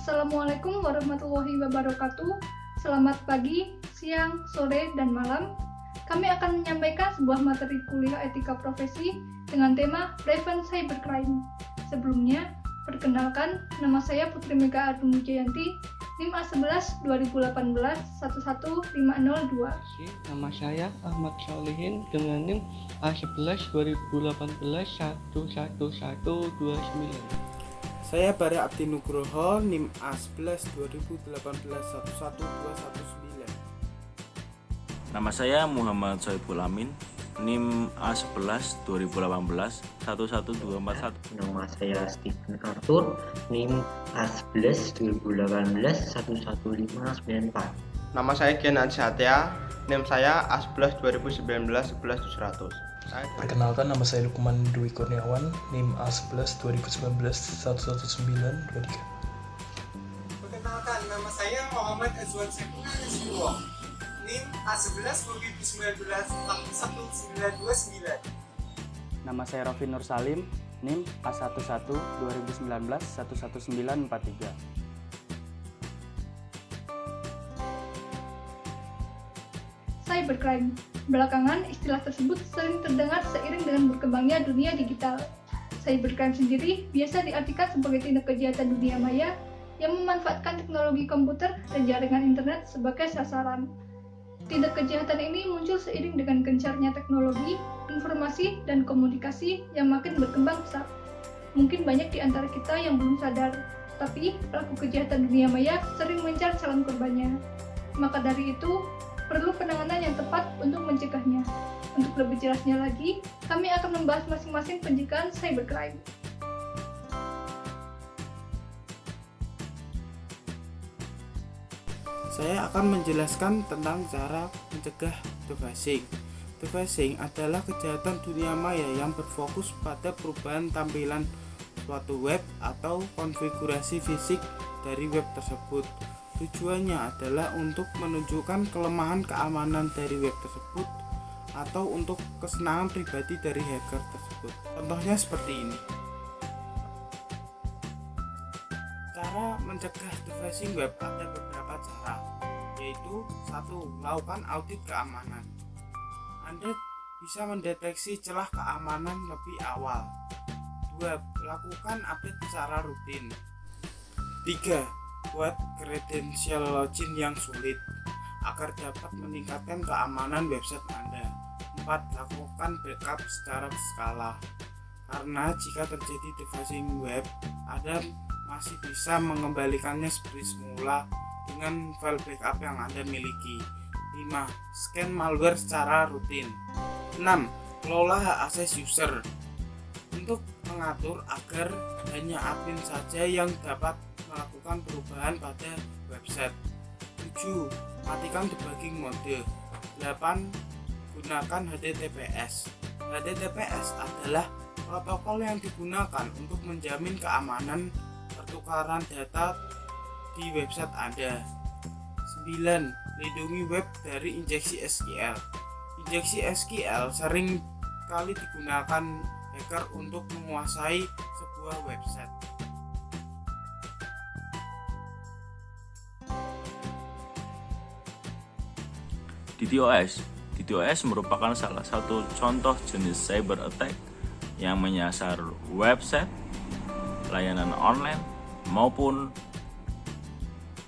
Assalamualaikum warahmatullahi wabarakatuh. Selamat pagi, siang, sore, dan malam. Kami akan menyampaikan sebuah materi kuliah etika profesi dengan tema Prevent Cybercrime. Sebelumnya, perkenalkan, nama saya Putri Mega Arun Wijayanti, NIM A11 2018 11502. Nama saya Ahmad Solihin dengan NIM A11 2018 11129. Saya Bara Abdi Nugroho, NIM A11 2018 11219. Nama saya Muhammad Soebul Amin, NIM A11 2018 11241. Nama saya Stephen Arthur, NIM A11 2018 11594. Nama saya Gen Satya, NIM saya A11 2019 11700. Perkenalkan, nama saya Lukman Dwi Kurniawan, NIM A11 2019 11923. Perkenalkan, nama saya Muhammad Azwan Sepuna Nasibuwo, NIM A11 2019 11929. Nama saya Raffi Nur Salim, NIM A11 2019 11943. Cybercrime. Belakangan, istilah tersebut sering terdengar seiring dengan berkembangnya dunia digital. Cybercrime sendiri biasa diartikan sebagai tindak kejahatan dunia maya yang memanfaatkan teknologi komputer dan jaringan internet sebagai sasaran. Tindak kejahatan ini muncul seiring dengan gencarnya teknologi, informasi, dan komunikasi yang makin berkembang pesat. Mungkin banyak di antara kita yang belum sadar, tapi pelaku kejahatan dunia maya sering mencar calon korbannya. Maka dari itu, perlu penanganan yang tepat untuk mencegahnya. Untuk lebih jelasnya lagi, kami akan membahas masing-masing pencegahan cybercrime. Saya akan menjelaskan tentang cara mencegah dephishing. Dephishing adalah kejahatan dunia maya yang berfokus pada perubahan tampilan suatu web atau konfigurasi fisik dari web tersebut. Tujuannya adalah untuk menunjukkan kelemahan keamanan dari web tersebut atau untuk kesenangan pribadi dari hacker tersebut. Contohnya seperti ini. Cara mencegah dephishing web ada beberapa cara, yaitu 1. Lakukan audit keamanan. Anda bisa mendeteksi celah keamanan lebih awal. 2. Lakukan update secara rutin. 3. Buat kredensial login yang sulit agar dapat meningkatkan keamanan website Anda. 4. Lakukan backup secara berkala, karena jika terjadi dephishing web, Anda masih bisa mengembalikannya seperti semula dengan file backup yang Anda miliki. 5. Scan malware secara rutin. 6. Kelola hak akses user untuk mengatur agar hanya admin saja yang dapat melakukan perubahan pada website. 7. Matikan debugging mode. 8. Gunakan HTTPS. HTTPS adalah protokol yang digunakan untuk menjamin keamanan pertukaran data di website Anda. 9. Lindungi web dari injeksi SQL. Injeksi SQL sering kali digunakan hacker untuk menguasai sebuah website. DDoS merupakan salah satu contoh jenis cyber attack yang menyasar website, layanan online, maupun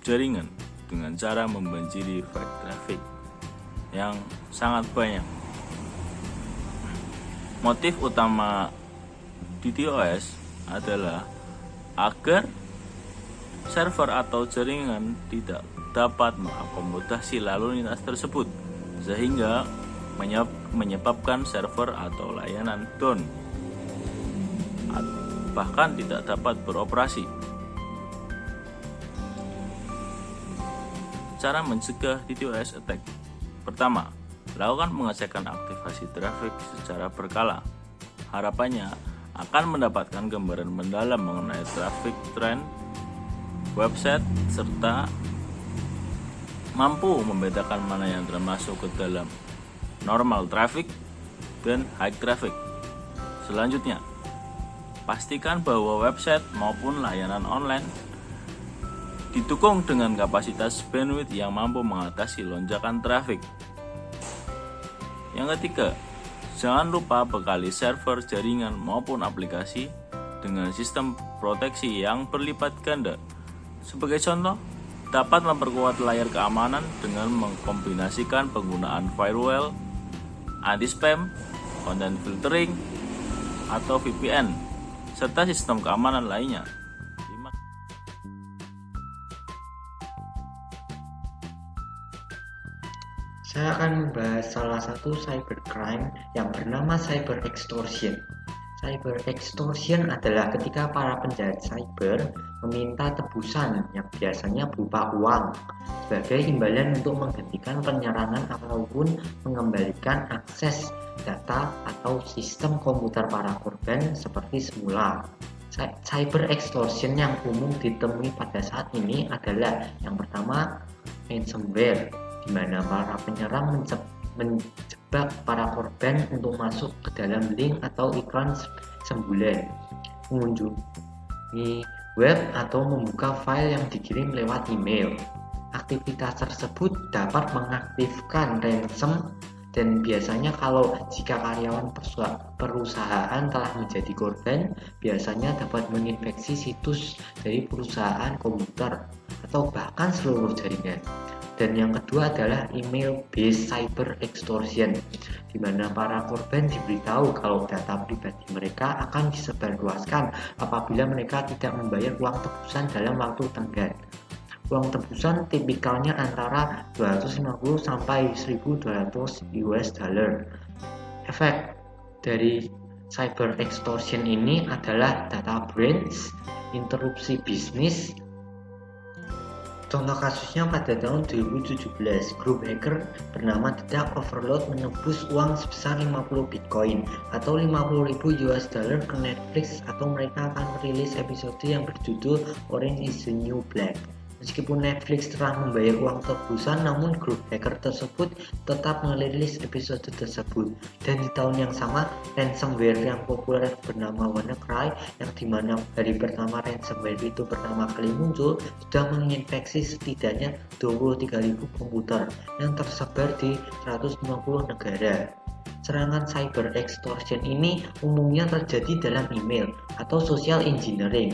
jaringan dengan cara membanjiri fake traffic yang sangat banyak. Motif utama DDoS adalah agar server atau jaringan tidak dapat mengakomodasi lalu lintas tersebut, sehingga menyebabkan server atau layanan down, bahkan tidak dapat beroperasi. Cara mencegah DDoS attack. Pertama, lakukan pengecekan aktivasi traffic secara berkala. Harapannya akan mendapatkan gambaran mendalam mengenai traffic trend website serta mampu membedakan mana yang termasuk ke dalam normal traffic dan high traffic. Selanjutnya, pastikan bahwa website maupun layanan online didukung dengan kapasitas bandwidth yang mampu mengatasi lonjakan traffic. Yang ketiga, jangan lupa bekali server, jaringan maupun aplikasi dengan sistem proteksi yang berlipat ganda. Sebagai contoh, dapat memperkuat layar keamanan dengan mengkombinasikan penggunaan firewall, anti-spam, content filtering, atau VPN, serta sistem keamanan lainnya. Saya akan membahas salah satu cybercrime yang bernama cyber extortion. Cyber extortion adalah ketika para penjahat cyber meminta tebusan yang biasanya berupa uang sebagai imbalan untuk menggantikan penyerangan ataupun mengembalikan akses data atau sistem komputer para korban seperti semula. Cyber extortion yang umum ditemui pada saat ini adalah yang pertama ransomware, di mana para penyerang menjebak para korban untuk masuk ke dalam link atau iklan sembulan, mengunjungi web atau membuka file yang dikirim lewat email. Aktivitas tersebut dapat mengaktifkan ransom dan biasanya jika karyawan perusahaan telah menjadi korban, biasanya dapat menginfeksi situs dari perusahaan komputer atau bahkan seluruh jaringan. Dan yang kedua adalah email based cyber extortion, di mana para korban diberitahu kalau data pribadi mereka akan disebarluaskan apabila mereka tidak membayar uang tebusan dalam waktu tenggat. Uang tebusan tipikalnya antara 250 sampai 1.200 US dollar. Efek dari cyber extortion ini adalah data breach, interupsi bisnis. Contoh kasusnya pada tahun 2017, grup hacker bernama The Dark Overlord menebus uang sebesar 50 Bitcoin atau 50.000 US dollar ke Netflix, atau mereka akan merilis episode yang berjudul Orange is the New Black. Meskipun Netflix telah membayar uang tebusan, namun grup hacker tersebut tetap merilis episode tersebut. Dan di tahun yang sama, ransomware yang populer bernama WannaCry, yang dimana hari pertama ransomware itu pertama kali muncul, sudah menginfeksi setidaknya 23.000 komputer yang tersebar di 150 negara. Serangan cyber extortion ini umumnya terjadi dalam email atau social engineering.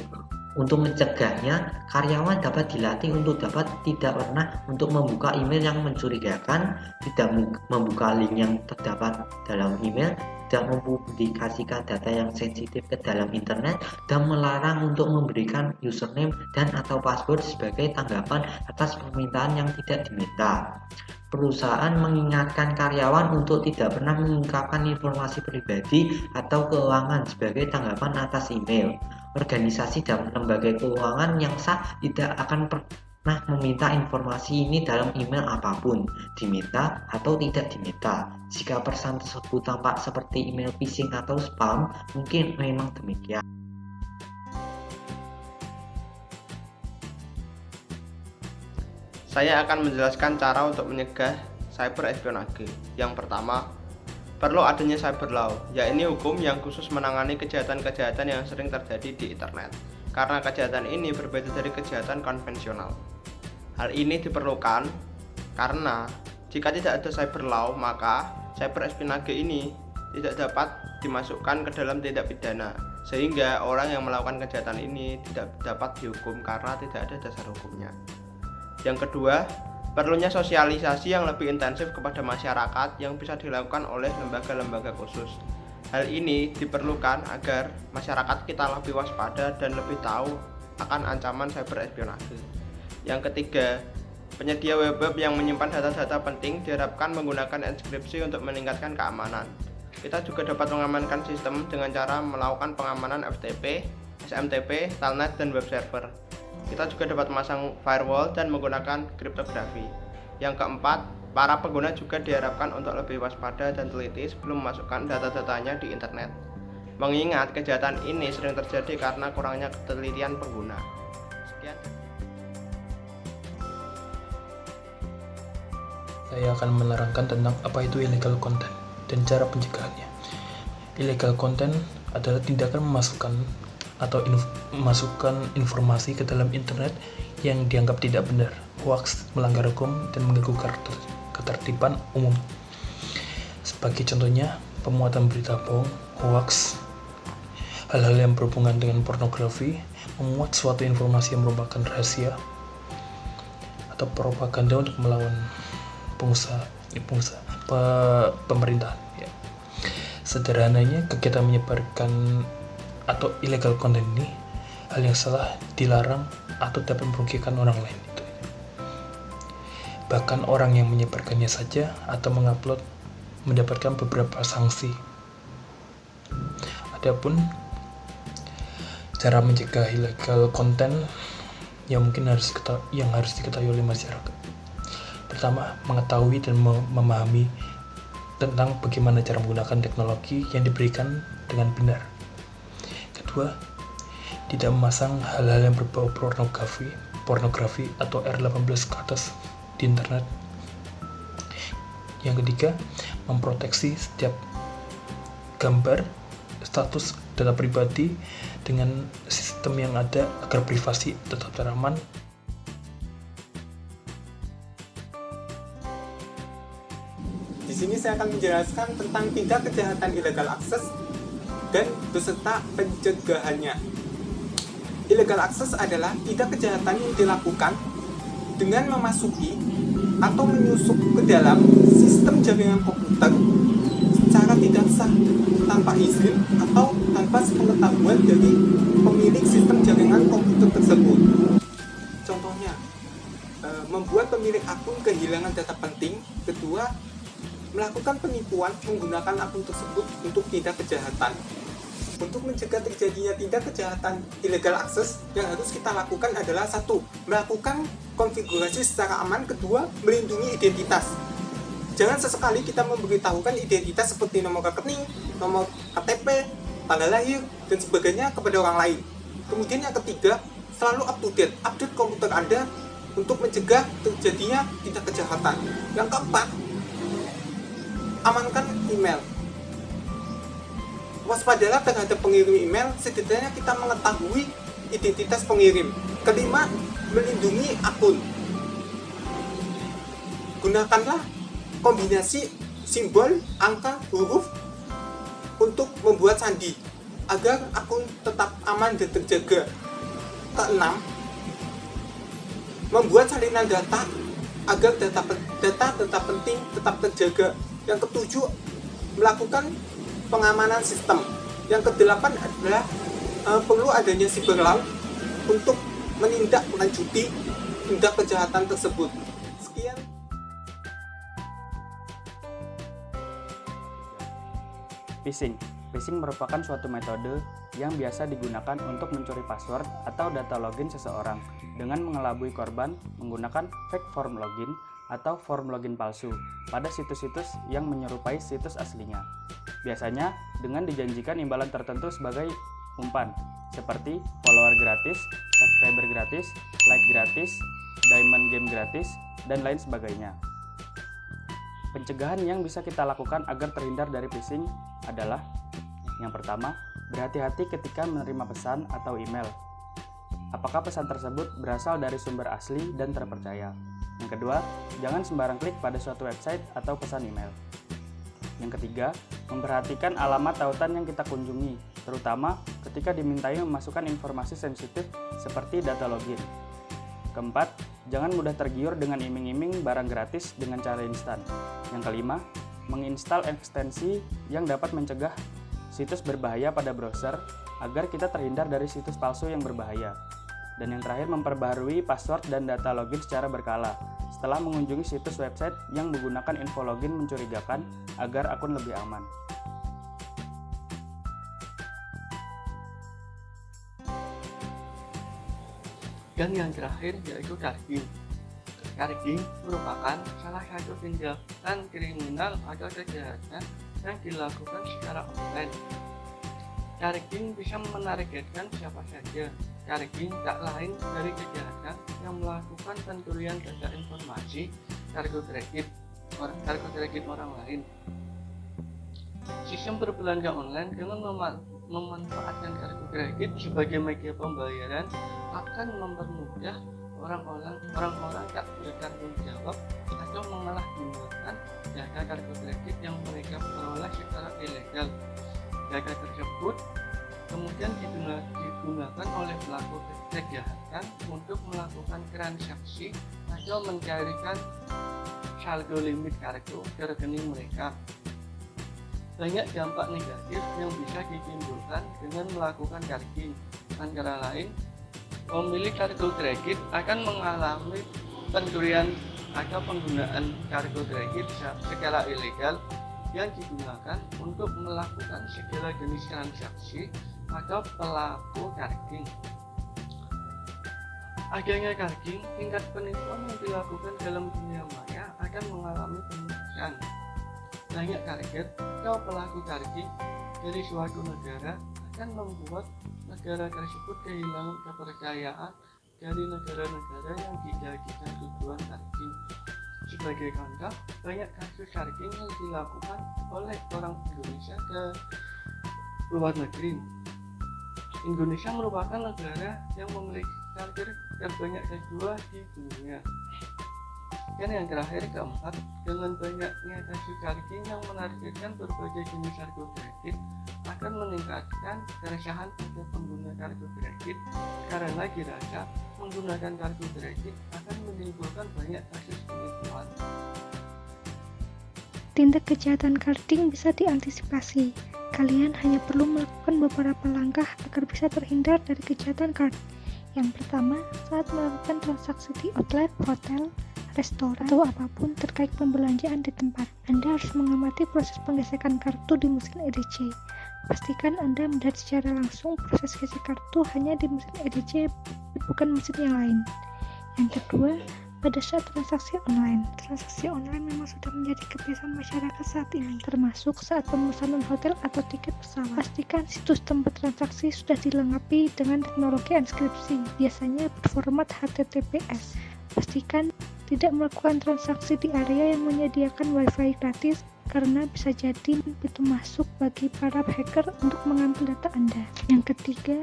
Untuk mencegahnya, karyawan dapat dilatih untuk tidak pernah untuk membuka email yang mencurigakan, tidak membuka link yang terdapat dalam email, tidak mempublikasikan data yang sensitif ke dalam internet, dan melarang untuk memberikan username dan atau password sebagai tanggapan atas permintaan yang tidak diminta. Perusahaan mengingatkan karyawan untuk tidak pernah mengungkapkan informasi pribadi atau keuangan sebagai tanggapan atas email. Organisasi dan lembaga keuangan yang sah tidak akan pernah meminta informasi ini dalam email apapun, diminta atau tidak diminta. Jika pesan tersebut tampak seperti email phishing atau spam, mungkin memang demikian. Saya akan menjelaskan cara untuk mencegah cyber espionage. Yang pertama, perlu adanya cyber law, yaitu hukum yang khusus menangani kejahatan-kejahatan yang sering terjadi di internet. Karena kejahatan ini berbeda dari kejahatan konvensional. Hal ini diperlukan karena jika tidak ada cyber law, maka cyber espionage ini tidak dapat dimasukkan ke dalam tindak pidana, sehingga orang yang melakukan kejahatan ini tidak dapat dihukum karena tidak ada dasar hukumnya. Yang kedua, perlunya sosialisasi yang lebih intensif kepada masyarakat yang bisa dilakukan oleh lembaga-lembaga khusus. Hal ini diperlukan agar masyarakat kita lebih waspada dan lebih tahu akan ancaman cyber espionage. Yang ketiga, penyedia web yang menyimpan data-data penting diharapkan menggunakan enkripsi untuk meningkatkan keamanan. Kita juga dapat mengamankan sistem dengan cara melakukan pengamanan FTP, SMTP, Telnet, dan web server. Kita juga dapat memasang firewall dan menggunakan kriptografi. Yang keempat, para pengguna juga diharapkan untuk lebih waspada dan teliti sebelum memasukkan data-datanya di internet. Mengingat kejahatan ini sering terjadi karena kurangnya ketelitian pengguna. Sekian. Saya akan menerangkan tentang apa itu illegal content dan cara pencegahannya. Illegal content adalah tindakan memasukkan atau memasukkan informasi ke dalam internet yang dianggap tidak benar, hoax, melanggar hukum, dan mengganggu ketertiban umum. Sebagai contohnya, pemuatan berita bohong, hoax, hal-hal yang berhubungan dengan pornografi, memuat suatu informasi yang merupakan rahasia, atau propaganda untuk melawan pemerintah. Ya. Sederhananya, kegiatan menyebarkan atau illegal content ini hal yang salah, dilarang, atau dapat merugikan orang lain. Bahkan orang yang menyebarkannya saja atau mengupload mendapatkan beberapa sanksi. Adapun cara mencegah illegal content yang mungkin harus diketahui oleh masyarakat. Pertama, mengetahui dan memahami tentang bagaimana cara menggunakan teknologi yang diberikan dengan benar. Kedua, tidak memasang hal-hal yang berbau pornografi atau R18 ke atas di internet. Yang ketiga, memproteksi setiap gambar, status, data pribadi dengan sistem yang ada agar privasi tetap teraman. Di sini saya akan menjelaskan tentang tindak kejahatan illegal access dan beserta pencegahannya. Illegal access adalah tindak kejahatan yang dilakukan dengan memasuki atau menyusup ke dalam sistem jaringan komputer secara tidak sah, tanpa izin atau tanpa sepengetahuan dari pemilik sistem jaringan komputer tersebut. Contohnya, membuat pemilik akun kehilangan data penting. Kedua, melakukan penipuan menggunakan akun tersebut untuk tindak kejahatan. Untuk mencegah terjadinya tindak kejahatan illegal access, yang harus kita lakukan adalah 1. Melakukan konfigurasi secara aman. Kedua, melindungi identitas. Jangan sesekali kita memberitahukan identitas seperti nomor rekening, nomor KTP, tanggal lahir, dan sebagainya kepada orang lain. Kemudian yang ketiga, selalu update komputer Anda untuk mencegah terjadinya tindak kejahatan. Yang keempat, amankan email. Waspadalah terhadap pengirim email, setidaknya kita mengetahui identitas pengirim. Kelima, melindungi akun. Gunakanlah kombinasi simbol, angka, huruf untuk membuat sandi agar akun tetap aman dan terjaga. Keenam, membuat salinan data agar data penting tetap terjaga. Yang ketujuh, melakukan pengamanan sistem. Yang kedelapan adalah perlu adanya cyber law untuk menindaklanjuti tindak kejahatan tersebut. Sekian. Phishing merupakan suatu metode yang biasa digunakan untuk mencuri password atau data login seseorang dengan mengelabui korban menggunakan fake form login atau form login palsu pada situs-situs yang menyerupai situs aslinya. Biasanya dengan dijanjikan imbalan tertentu sebagai umpan, seperti follower gratis, subscriber gratis, like gratis, diamond game gratis, dan lain sebagainya. Pencegahan yang bisa kita lakukan agar terhindar dari phishing adalah: yang pertama, berhati-hati ketika menerima pesan atau email. Apakah pesan tersebut berasal dari sumber asli dan terpercaya? Yang kedua, jangan sembarang klik pada suatu website atau pesan email. Yang ketiga, memperhatikan alamat tautan yang kita kunjungi, terutama ketika dimintai memasukkan informasi sensitif seperti data login. Keempat, jangan mudah tergiur dengan iming-iming barang gratis dengan cara instan. Yang kelima, menginstal ekstensi yang dapat mencegah situs berbahaya pada browser agar kita terhindar dari situs palsu yang berbahaya. Dan yang terakhir, memperbaharui password dan data login secara berkala setelah mengunjungi situs website yang menggunakan info login mencurigakan agar akun lebih aman. Dan yang terakhir yaitu tagging. Tagging merupakan salah satu tindakan kriminal atau kejahatan yang dilakukan secara online. Tagging bisa menargetkan siapa saja. Tagging tak lain dari kejahatan yang melakukan pencurian data informasi kartu kredit orang lain. Sistem berbelanja online dengan memanfaatkan kartu kredit sebagai media pembayaran akan mempermudah orang-orang tak bertanggung jawab atau menyalahgunakan data kartu kredit yang mereka peroleh secara ilegal. Data tersebut kemudian digunakan oleh pelaku kejahatan untuk melakukan transaksi atau mencairkan saldo limit kartu ke rekening mereka. Banyak dampak negatif yang bisa ditimbulkan dengan melakukan karting, antara lain pemilik kartu kredit akan mengalami pencurian atau penggunaan kartu kredit secara ilegal yang digunakan untuk melakukan segala jenis transaksi atau pelaku karting. Adanya karting, tingkat penipuan yang dilakukan dalam dunia maya akan mengalami peningkatan. Banyak target atau pelaku karting dari suatu negara akan membuat negara tersebut kehilangan kepercayaan dari negara-negara yang dijadikan tujuan karting. Sebagai contoh, banyak kasus karting yang dilakukan oleh orang Indonesia ke luar negeri. Indonesia merupakan negara yang memiliki target terbanyak kedua di dunia. Dan yang terakhir, keempat, dengan banyaknya kasus karting yang menargetkan berbagai jenis kartu kredit akan meningkatkan keresahan pada pengguna kartu kredit karena dirasa menggunakan kartu kredit akan menimbulkan banyak kasus penipuan. Tindak kejahatan karting bisa diantisipasi. Kalian hanya perlu melakukan beberapa langkah agar bisa terhindar dari kejahatan kartu. Yang pertama, saat melakukan transaksi di outlet, hotel, restoran, atau apapun terkait pembelanjaan di tempat, Anda harus mengamati proses penggesekan kartu di mesin EDC. Pastikan Anda melihat secara langsung proses gesek kartu hanya di mesin EDC, bukan mesin yang lain. Yang kedua, pada saat transaksi online memang sudah menjadi kebiasaan masyarakat saat ini, termasuk saat pemesanan hotel atau tiket pesawat. Pastikan situs tempat transaksi sudah dilengkapi dengan teknologi enkripsi, biasanya berformat HTTPS. Pastikan tidak melakukan transaksi di area yang menyediakan wifi gratis, karena bisa jadi pintu masuk bagi para hacker untuk mengambil data Anda. Yang ketiga,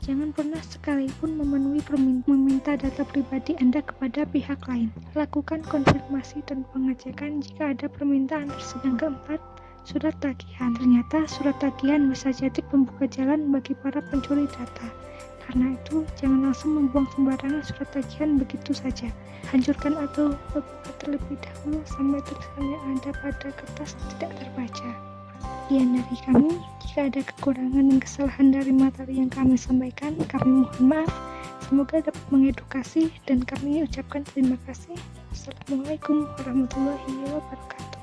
jangan pernah sekalipun meminta data pribadi Anda kepada pihak lain. Lakukan konfirmasi dan pengecekan jika ada permintaan tersebut. Yang keempat, surat tagihan. Ternyata surat tagihan bisa jadi pembuka jalan bagi para pencuri data. Karena itu, jangan langsung membuang sembarangan surat tagihan begitu saja. Hancurkan atau buka terlebih dahulu sampai tulisan yang ada pada kertas tidak terbaca. Sekian dari kami. Jika ada kekurangan dan kesalahan dari materi yang kami sampaikan, kami mohon maaf. Semoga dapat mengedukasi dan kami ucapkan terima kasih. Wassalamualaikum warahmatullahi wabarakatuh.